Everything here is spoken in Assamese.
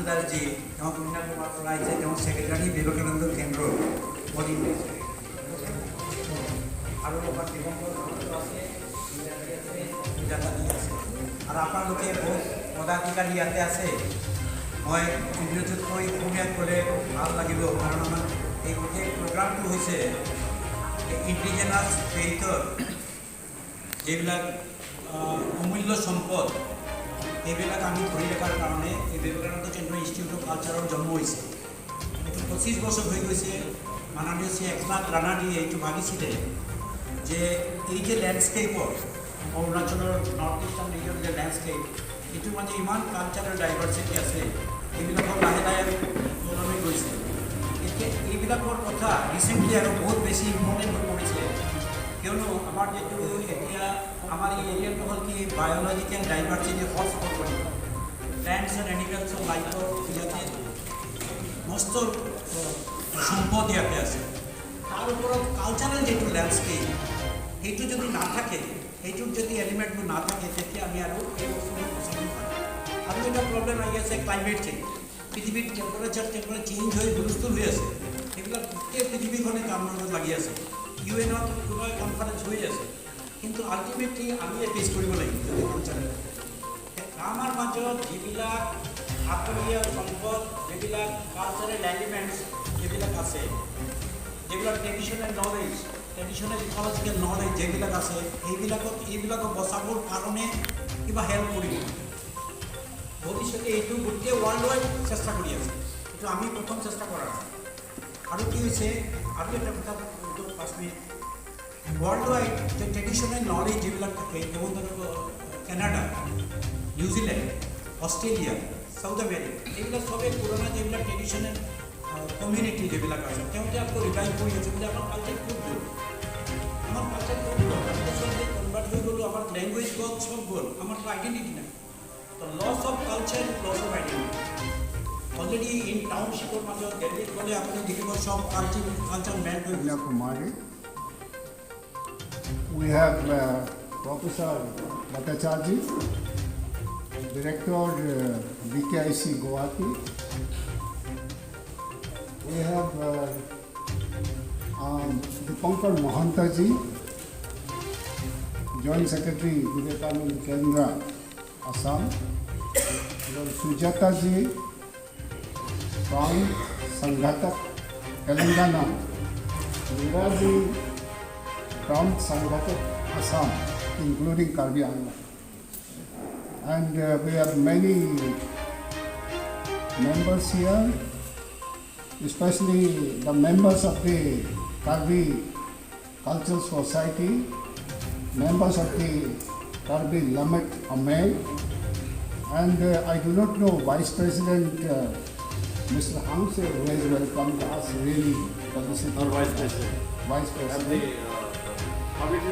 দাসজি তেওঁ কন্যাকুমাৰীৰ পৰা আহিছে, তেওঁ ছেক্ৰেটাৰী বিবেকানন্দ কেন্দ্ৰৰ অল ইণ্ডিয়া আৰু আমাৰ দিগম্বৰ আছে, আছে আৰু আপোনালোকে বহুত পদাধিকাৰী ইয়াতে আছে। মই ইংৰাজীত কৈ অসমীয়াত ক'লে ভাল লাগিব, কাৰণ আমাৰ এই গোটেই প্ৰগ্ৰামটো হৈছে ইণ্ডিজিনাছ ফেইথৰ যিবিলাক অমূল্য সম্পদ এইবিলাক আমি ধৰি ৰখাৰ কাৰণে এই বিবেকানন্দ কেন্দ্ৰ ইনষ্টিটিউট অফ কালচাৰৰ জন্ম হৈছে। এইটো 25 বছৰ হৈ গৈছে। মাননীয় শ্ৰী একনাথ ৰাণাজীয়ে এইটো ভাবিছিলে যে এই যে লেণ্ডস্কেপৰ অৰুণাচলৰ নৰ্থ ইষ্টাৰ্ণ ৰিজনৰ যে লেণ্ডস্কেপ, এইটো মানে ইমান কালচাৰেল ডাইভাৰ্চিটি আছে, এইবিলাকৰ লাহে লাহে সলনি গৈছে। এতিয়া এইবিলাকৰ কথা ৰিচেণ্টলি আৰু বহুত বেছি ইম্পৰ্টেণ্ট হৈ পৰিছে, কিয়নো আমাৰ যিটো এতিয়া আমাৰ এই এৰিয়াটো হ'ল কি বায়'লজিকেল ডাইভাৰ্চিটি হটস্পট বুলি প্লেণ্টছ এণ্ড এনিমেলছৰ লাইফৰ ইয়াতে মস্ত সম্পদ ইয়াতে আছে। তাৰ ওপৰত কালচাৰেল যিটো লেণ্ডস্কেপ সেইটো যদি নাথাকে, সেইটোত যদি এলিমেণ্টবোৰ নাথাকে, তেতিয়া আমি আৰু এই বস্তুবোৰ বচাব নোৱাৰিম। আৰু এটা প্ৰব্লেম আহি আছে ক্লাইমেট চেঞ্জ। পৃথিৱীৰ টেম্পাৰেচাৰ চেঞ্জ হৈ হুলস্থুল হৈ আছে। সেইবিলাক গোটেই পৃথিৱীখনে কাম লগত লাগি আছে। UN-ত কিবা কনফাৰেঞ্চ হৈ আছে, কিন্তু আল্টিমেটলি আমি ফেচ কৰিব লাগিব যদি কালচাৰেল আমাৰ মাজত যিবিলাক আপুৰুগীয়া সম্পদ, যিবিলাক কালচাৰেল এলিমেণ্টছ যিবিলাক আছে, যিবিলাক traditional knowledge, traditional ecological knowledge যিবিলাক আছে, এইবিলাকক বচাবৰ কাৰণে কিবা হেল্প কৰিব। ভৱিষ্যতে এইটো গোটেই ৱৰ্ল্ড ৱাইড চেষ্টা কৰি আছে, এইটো আমি প্ৰথম চেষ্টা কৰা নাই। আৰু কি হৈছে, আৰু এটা কথা 5 মিনিট, ৱৰ্ল্ড ৱাইড যে ট্ৰেডিশ্যনেল নলেজ যিবিলাক থাকে, যেমন ধৰক Canada, New Zealand, Australia, south America, এইবিলাক চবেই পুৰণা যিবিলাক ট্ৰেডিশ্যনেল কমিউনিটি যিবিলাক আছে, তেওঁলোকে আকৌ ৰিভাইভ কৰি আছে বুলি আমাৰ কালচাৰ খুব গ'ল। আমাৰ কালচাৰ খুব গ'ল, আমি চবে কনভাৰ্ট হৈ গ'লোঁ, আমাৰ লেংগুৱেজ গ'ল, চব গ'ল, আমাৰ আইডেণ্টিটি নাই। তো loss of culture, loss of identity. Already in টাউনশ্বিপৰ মাজত দিল্লীত গ'লে আপুনি দেখিব চব কালচাৰ মেণ্ট হৈ Kumari. We have Professor Bhattacharya, Director BKIC Guwahati. We have Dipankar Mohantaji, Joint Secretary Vivekananda Kendra, Assam. Sujata ji from Sanghatak, Telangana. Miraji from Sanghatak, Assam, including Karbi Anglong. And we have many members here, especially the members of the Karbi Cultural Society, members of the Karbi Lamet Amed, and I do not know Vice President Mr. Hamse, who has welcomed us really for this. Our Vice President. Vice President. How it is